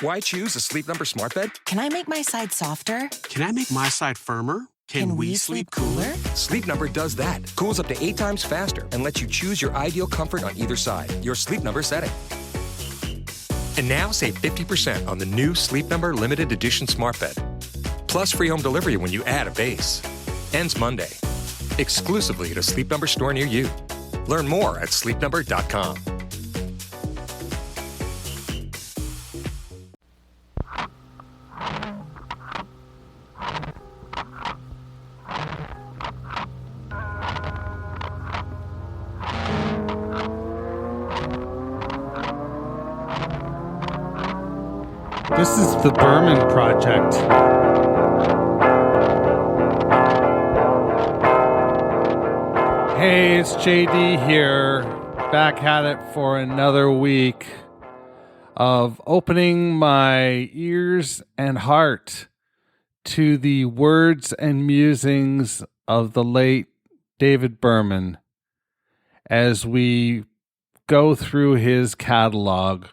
Why choose a Sleep Number smart bed? Can I make my side softer? Can I make my side firmer? Can we sleep cooler? Sleep Number does that. Cools up to 8 times faster and lets you choose your ideal comfort on either side. Your Sleep Number setting. And now save 50% on the new Sleep Number limited edition smart bed. Plus free home delivery when you add a base. Ends Monday. Exclusively at a Sleep Number store near you. Learn more at sleepnumber.com. This is the Berman Project. Hey, it's JD here, back at it for another week of opening my ears and heart to the words and musings of the late David Berman as we go through his catalog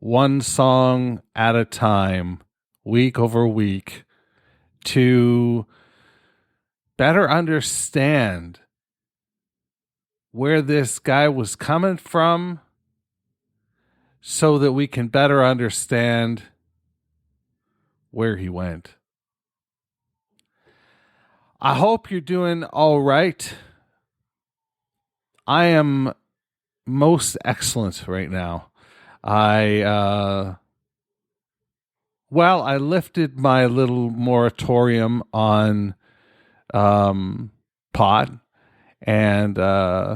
one song at a time, week over week, to better understand where this guy was coming from so that we can better understand where he went. I hope you're doing all right. I am most excellent right now. I lifted my little moratorium on pot, and I'm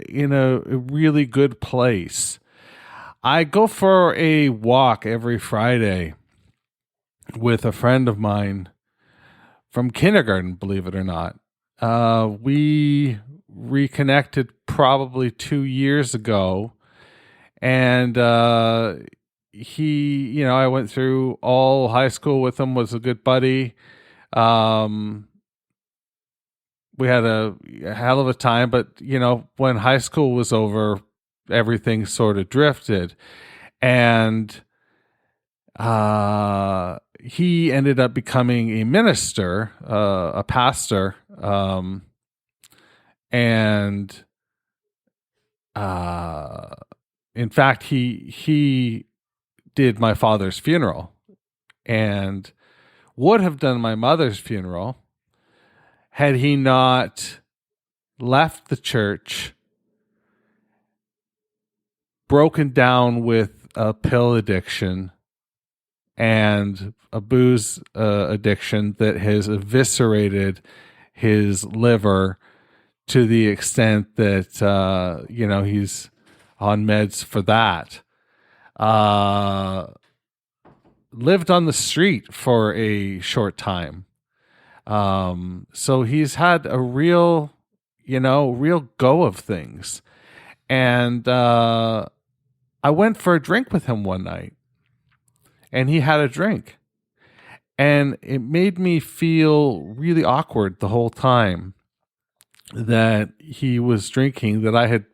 in a really good place. I go for a walk every Friday with a friend of mine from kindergarten, believe it or not. We reconnected probably 2 years ago, and I went through all high school with him, was a good buddy. We had a hell of a time, but when high school was over, everything sort of drifted, and he ended up becoming a minister, a pastor, and in fact, he did my father's funeral and would have done my mother's funeral had he not left the church, broken down with a pill addiction and a booze addiction that has eviscerated his liver to the extent that, he's on meds for that. Lived on the street for a short time. So he's had a real go of things. And I went for a drink with him one night, and he had a drink. And it made me feel really awkward the whole time that he was drinking, that I had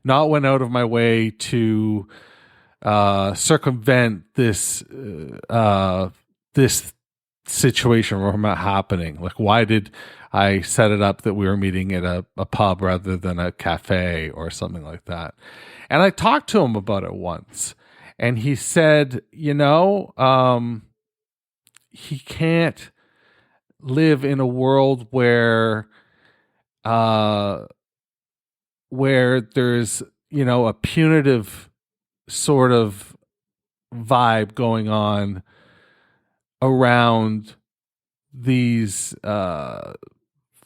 not went out of my way to circumvent this situation from happening. Like, why did I set it up that we were meeting at a pub rather than a cafe or something like that? And I talked to him about it once, and he said, he can't live in a world where there's a punitive sort of vibe going on around these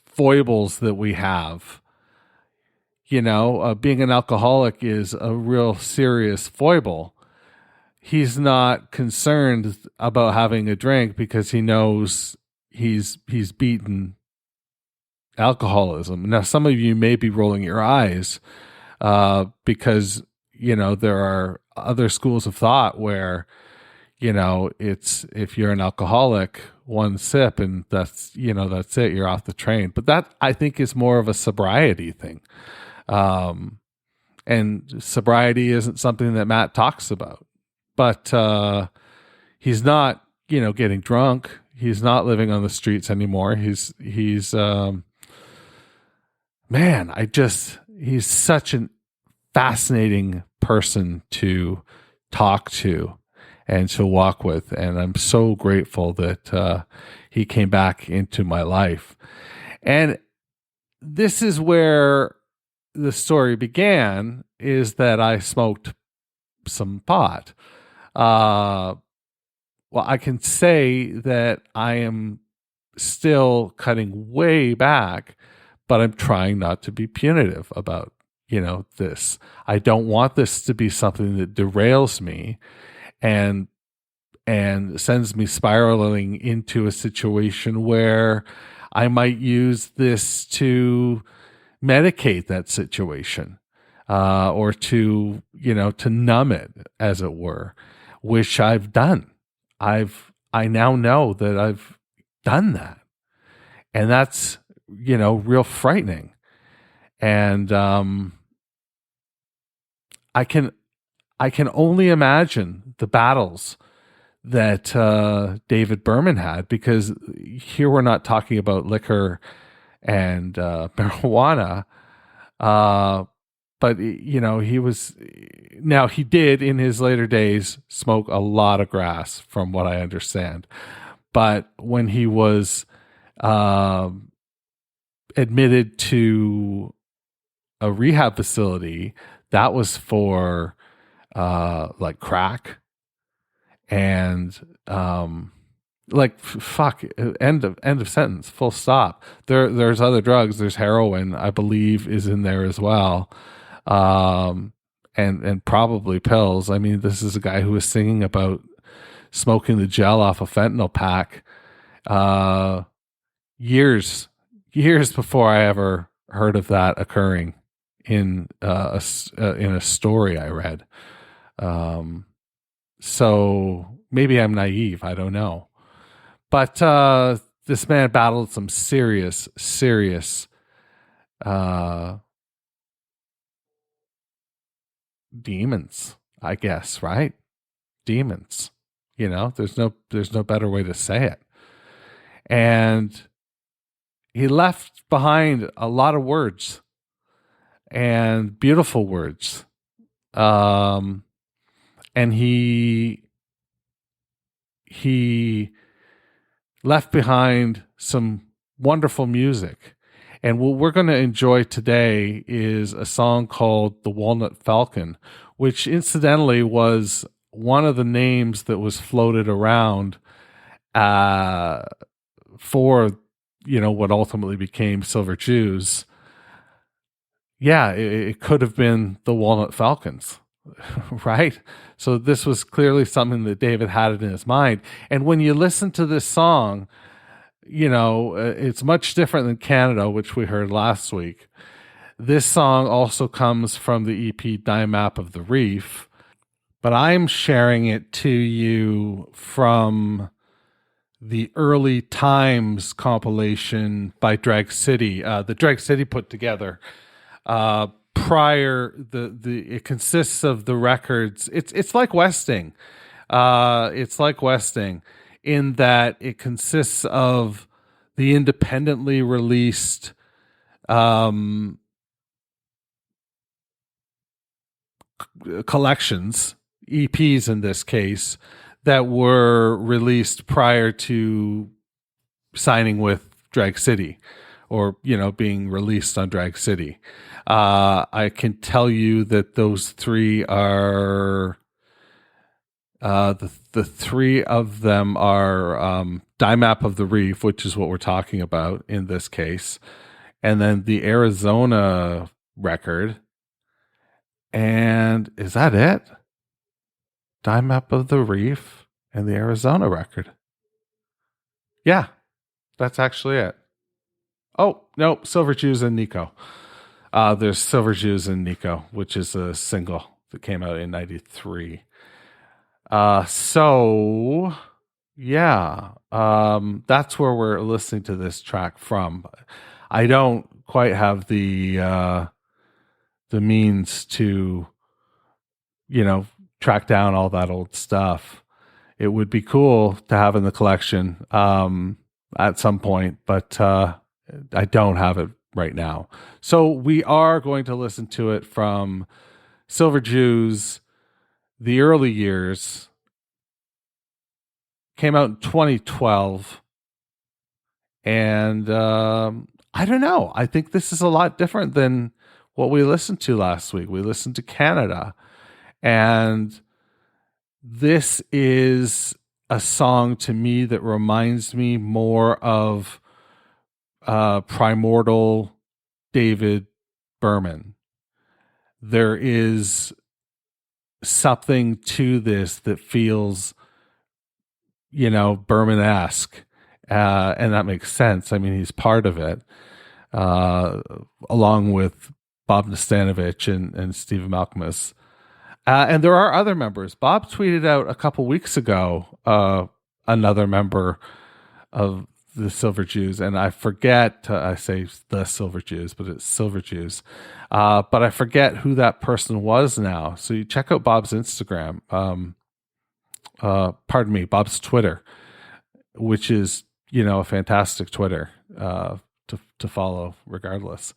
foibles that we have. Being an alcoholic is a real serious foible. He's not concerned about having a drink because he knows he's beaten alcoholism. Now, some of you may be rolling your eyes because there are other schools of thought where it's, if you're an alcoholic, one sip and that's it, you're off the train. But that, I think, is more of a sobriety thing. And sobriety isn't something that Matt talks about. But he's not, getting drunk. He's not living on the streets anymore. He's man, he's such an fascinating person to talk to and to walk with. And I'm so grateful that he came back into my life. And this is where the story began, is that I smoked some pot. Well, I can say that I am still cutting way back, but I'm trying not to be punitive about, this. I don't want this to be something that derails me and sends me spiraling into a situation where I might use this to medicate that situation, or to numb it, as it were, which I've done. I now know that I've done that, and that's real frightening. And I can only imagine the battles that David Berman had, because here we're not talking about liquor and marijuana, but he did in his later days smoke a lot of grass, from what I understand. But when he was admitted to a rehab facility, that was for like crack and fuck, end of sentence, full stop. There's other drugs. There's heroin, I believe, is in there as well, and probably pills. I mean, this is a guy who was singing about smoking the gel off a fentanyl pack years before I ever heard of that occurring in a story I read. So maybe I'm naive. I don't know. But this man battled some serious demons, I guess, right? Demons. There's no better way to say it. And he left behind a lot of words, and beautiful words. And he left behind some wonderful music. And what we're going to enjoy today is a song called The Walnut Falcon, which incidentally was one of the names that was floated around for, what ultimately became Silver Jews. Yeah, it could have been the Walnut Falcons, right? So this was clearly something that David had in his mind. And when you listen to this song, it's much different than Canada, which we heard last week. This song also comes from the EP Dime Map of the Reef, but I'm sharing it to you from the Early Times compilation by Drag City. The Drag City put together prior, it consists of the records. It's like Westing. It's like Westing in that it consists of the independently released collections, EPs in this case, that were released prior to signing with Drag City, or being released on Drag City. I can tell you that those three are the three of them are Dime Map of the Reef, which is what we're talking about in this case, and then the Arizona record. And is that it? Dime Map of the Reef and the Arizona record. Yeah, that's actually it. Oh, no, Silver Jews and Nico. There's Silver Jews and Nico, which is a single that came out in 93. So yeah, that's where we're listening to this track from. I don't quite have the the means to, track down all that old stuff. It would be cool to have in the collection at some point, but I don't have it right now. So we are going to listen to it from Silver Jews, the early years. Came out in 2012. And I don't know. I think this is a lot different than what we listened to last week. We listened to Canada. And this is a song to me that reminds me more of primordial David Berman. There is something to this that feels, Berman-esque. And that makes sense. I mean, he's part of it, along with Bob Nastanovich and Stephen Malkmus. And there are other members. Bob tweeted out a couple weeks ago another member of the Silver Jews, and I forget, I say the Silver Jews, but it's Silver Jews. But I forget who that person was now. So you check out Bob's Instagram, Bob's Twitter, which is, a fantastic Twitter to follow regardless.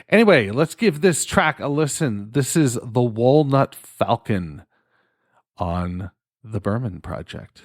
Anyway, let's give this track a listen. This is The Walnut Falcon on the Berman Project.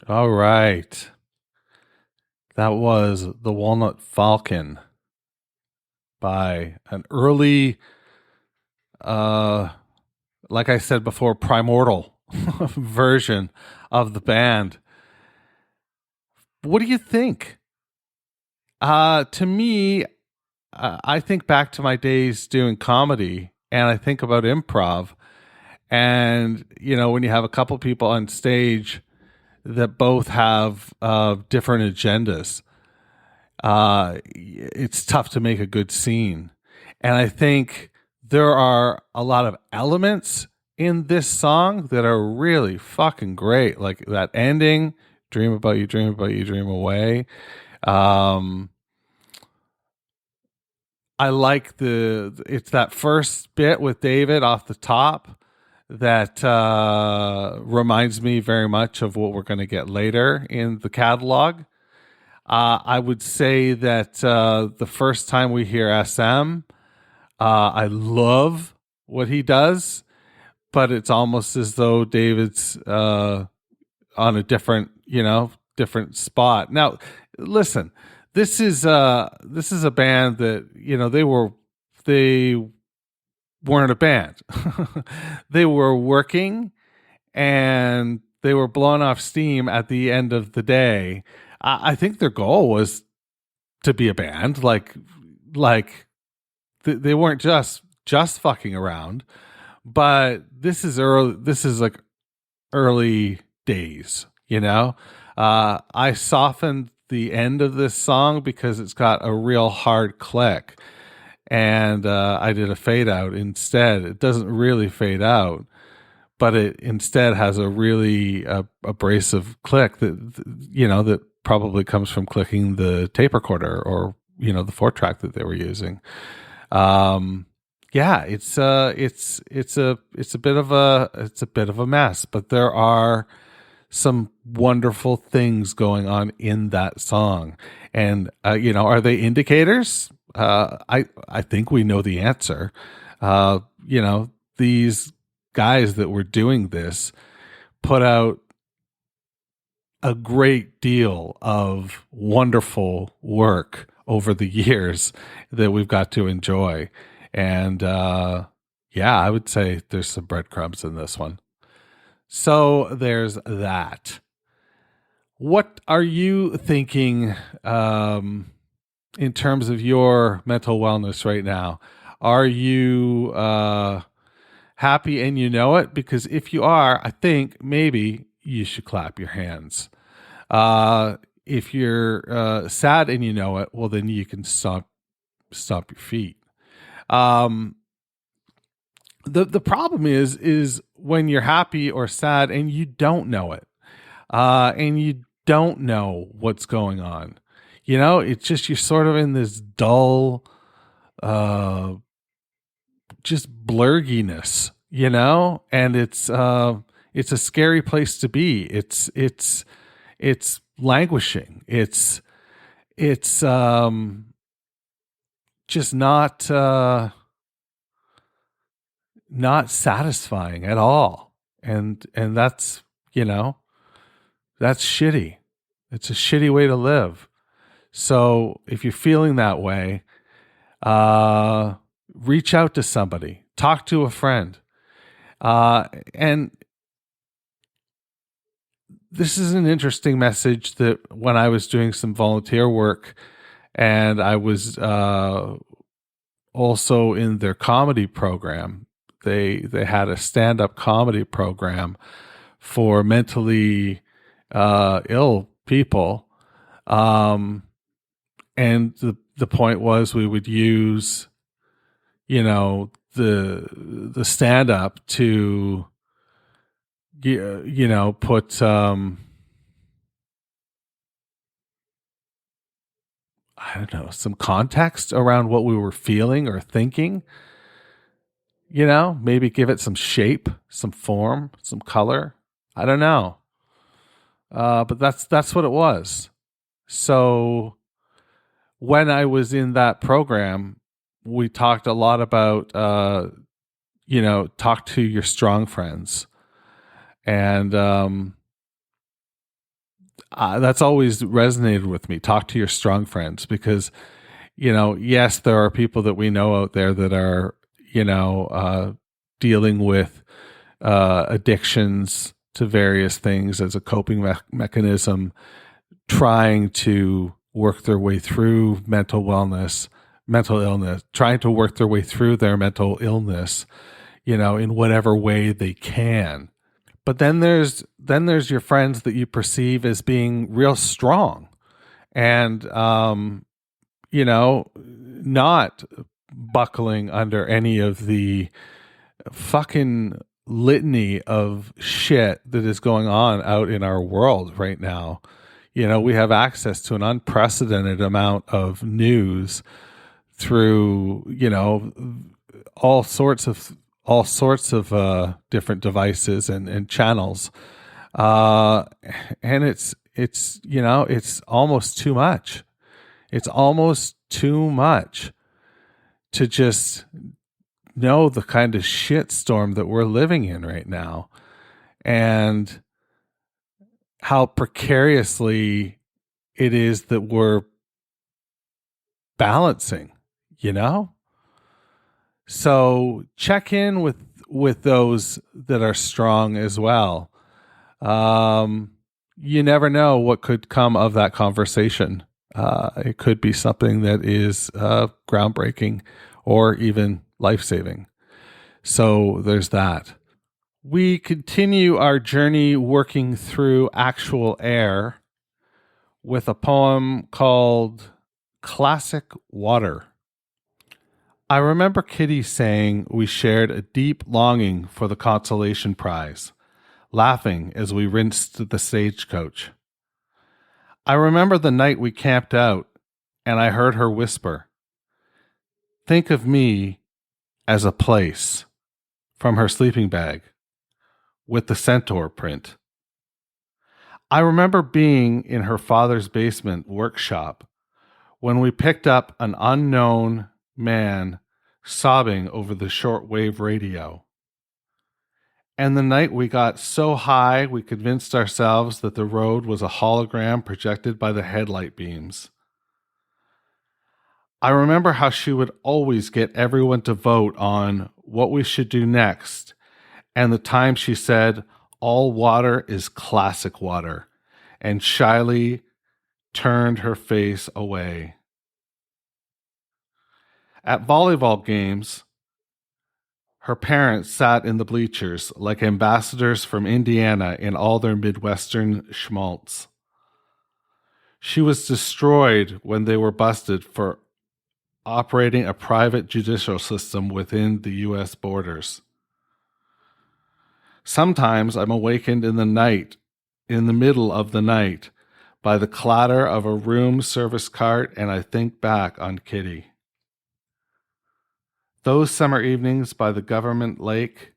All right. That was The Walnut Falcon by an early, like I said before, primordial version of the band. What do you think? To me, I think back to my days doing comedy, and I think about improv. And, when you have a couple people on stage that both have different agendas, it's tough to make a good scene. And I think there are a lot of elements in this song that are really fucking great. Like that ending, dream about you, dream away. I like it's that first bit with David off the top that reminds me very much of what we're going to get later in the catalog. I would say that the first time we hear SM, I love what he does, but it's almost as though David's on a different, different spot. Now, listen, this is a band that, they weren't a band. They were working and they were blowing off steam at the end of the day. I think their goal was to be a band, they weren't just fucking around. But this is early. This is like early days. I softened the end of this song because it's got a real hard click, and I did a fade out instead. It doesn't really fade out, but it instead has a really abrasive click that probably comes from clicking the tape recorder or the 4-track that they were using. Yeah, it's a bit of a mess, but there are some wonderful things going on in that song. And are they indicators? I think we know the answer. These guys that were doing this put out a great deal of wonderful work over the years that we've got to enjoy. And I would say there's some breadcrumbs in this one. So there's that. What are you thinking in terms of your mental wellness right now? Are you happy and you know it? Because if you are, I think maybe you should clap your hands. If you're sad and you know it, well, then you can stomp your feet. The problem is when you're happy or sad and you don't know it, and you don't know what's going on. It's just you're sort of in this dull, just blurginess, and it's a scary place to be. It's languishing. It's just not satisfying at all. And that's, that's shitty. It's a shitty way to live. So if you're feeling that way, reach out to somebody, talk to a friend. And this is an interesting message that when I was doing some volunteer work and I was also in their comedy program, they had a stand-up comedy program for mentally ill people. And the point was we would use, the stand-up to, put, I don't know, some context around what we were feeling or thinking, maybe give it some shape, some form, some color. I don't know. But that's what it was. So when I was in that program, we talked a lot about, talk to your strong friends. And that's always resonated with me. Talk to your strong friends because, yes, there are people that we know out there that are, dealing with addictions to various things as a coping mechanism, trying to work their way through mental illness, trying to work their way through their mental illness, in whatever way they can. But then there's your friends that you perceive as being real strong and, not buckling under any of the fucking litany of shit that is going on out in our world right now. We have access to an unprecedented amount of news through, all sorts of different devices and channels. And it's, it's almost too much. It's almost too much to just know the kind of shitstorm that we're living in right now and how precariously it is that we're balancing, So check in with those that are strong as well. You never know what could come of that conversation. It could be something that is groundbreaking or even life-saving. So there's that. We continue our journey working through actual air with a poem called Classic Water. I remember Kitty saying we shared a deep longing for the consolation prize, laughing as we rinsed the stagecoach. I remember the night we camped out, and I heard her whisper, "Think of me as a place," from her sleeping bag, with the centaur print. I remember being in her father's basement workshop when we picked up an unknown man sobbing over the shortwave radio. And the night we got so high we convinced ourselves that the road was a hologram projected by the headlight beams. I remember how she would always get everyone to vote on what we should do next, and the time she said, "All water is classic water," and shyly turned her face away. At volleyball games, her parents sat in the bleachers like ambassadors from Indiana in all their Midwestern schmaltz. She was destroyed when they were busted for operating a private judicial system within the U.S. borders. Sometimes I'm awakened in the middle of the night, by the clatter of a room service cart, and I think back on Kitty. Those summer evenings by the government lake,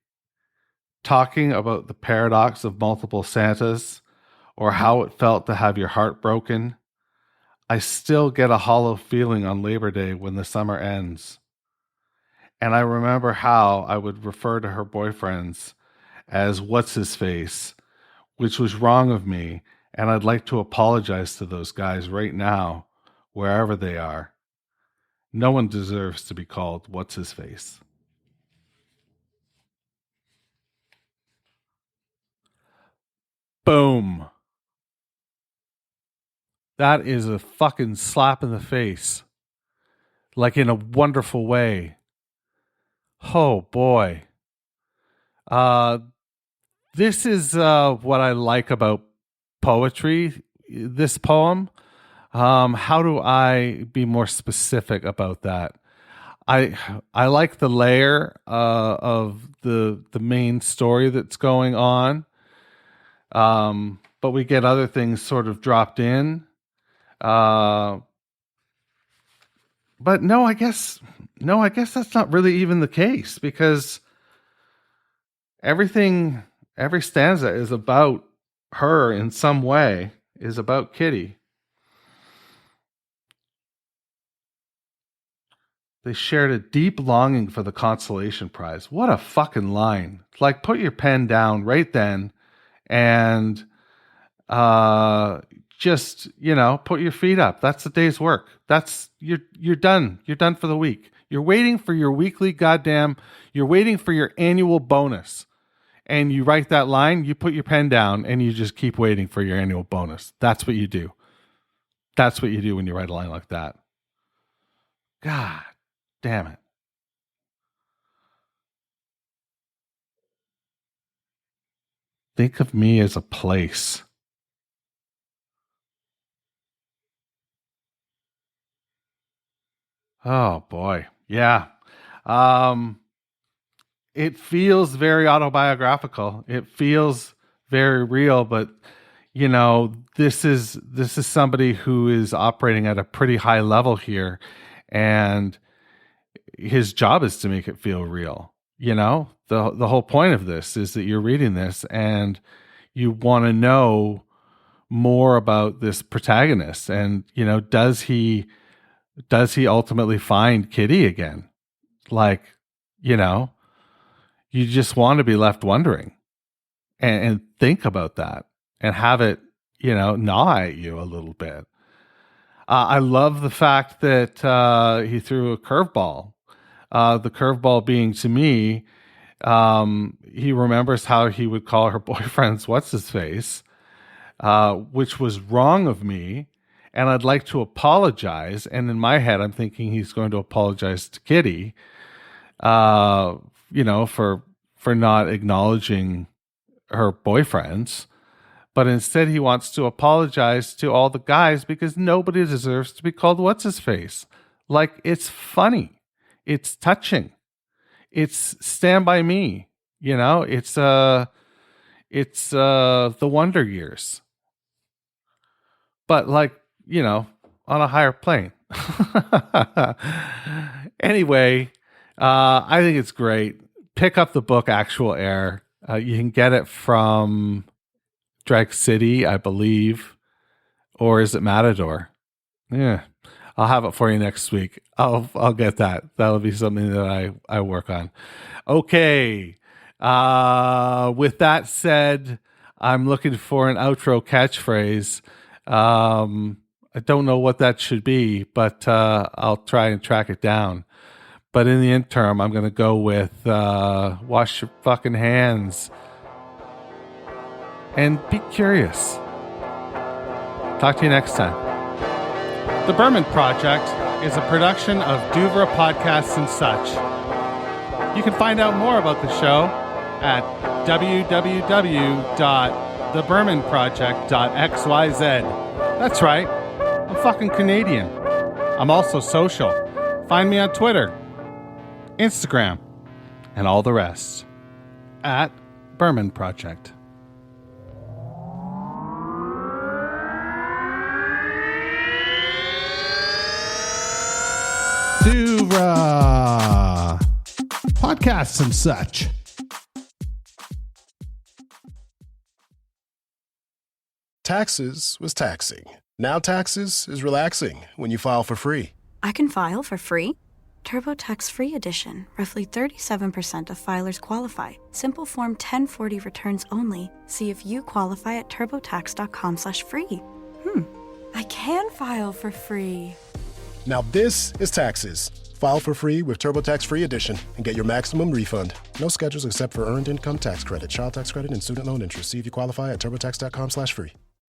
talking about the paradox of multiple Santas, or how it felt to have your heart broken, I still get a hollow feeling on Labor Day when the summer ends. And I remember how I would refer to her boyfriends as what's-his-face, which was wrong of me, and I'd like to apologize to those guys right now, wherever they are. No one deserves to be called what's-his-face. Boom. That is a fucking slap in the face. Like in a wonderful way. Oh boy. This is what I like about poetry, this poem. How do I be more specific about that? I like the layer of the main story that's going on, but we get other things sort of dropped in. But I guess that's not really even the case, because every stanza is about her in some way, is about Kitty. They shared a deep longing for the consolation prize. What a fucking line. Like, put your pen down right then and just, put your feet up. That's the day's work. You're done. You're done for the week. You're waiting for your weekly you're waiting for your annual bonus. And you write that line, you put your pen down, and you just keep waiting for your annual bonus. That's what you do. That's what you do when you write a line like that. God damn it. Think of me as a place. Oh boy. Yeah. It feels very autobiographical. It feels very real, but this is somebody who is operating at a pretty high level here, and his job is to make it feel real. The whole point of this is that you're reading this and you want to know more about this protagonist, and does he ultimately find Kitty again? Like, you just want to be left wondering and think about that and have it, gnaw at you a little bit. I love the fact that he threw a curveball. The curveball being, to me, he remembers how he would call her boyfriend's what's-his-face, which was wrong of me, and I'd like to apologize. And in my head, I'm thinking he's going to apologize to Kitty, for not acknowledging her boyfriends. But instead, he wants to apologize to all the guys because nobody deserves to be called what's-his-face. Like, it's funny. It's touching. It's Stand By Me. It's the Wonder Years. But on a higher plane. Anyway, I think it's great. Pick up the book Actual Air. You can get it from Drag City, I believe, or is it Matador? Yeah, I'll have it for you next week. I'll get that. That'll be something that I work on. Okay. With that said, I'm looking for an outro catchphrase. I don't know what that should be, but I'll try and track it down. But in the interim, I'm going to go with wash your fucking hands. And be curious. Talk to you next time. The Berman Project is a production of Duvra Podcasts and Such. You can find out more about the show at www.thebermanproject.xyz. That's right. I'm fucking Canadian. I'm also social. Find me on Twitter, Instagram, and all the rest at Berman Project. Duvra Podcasts and Such. Taxes was taxing. Now taxes is relaxing when you file for free. I can file for free? TurboTax Free Edition. Roughly 37% of filers qualify. Simple Form 1040 returns only. See if you qualify at turbotax.com/free. I can file for free. Now this is taxes. File for free with TurboTax Free Edition and get your maximum refund. No schedules except for earned income tax credit, child tax credit, and student loan interest. See if you qualify at turbotax.com/free.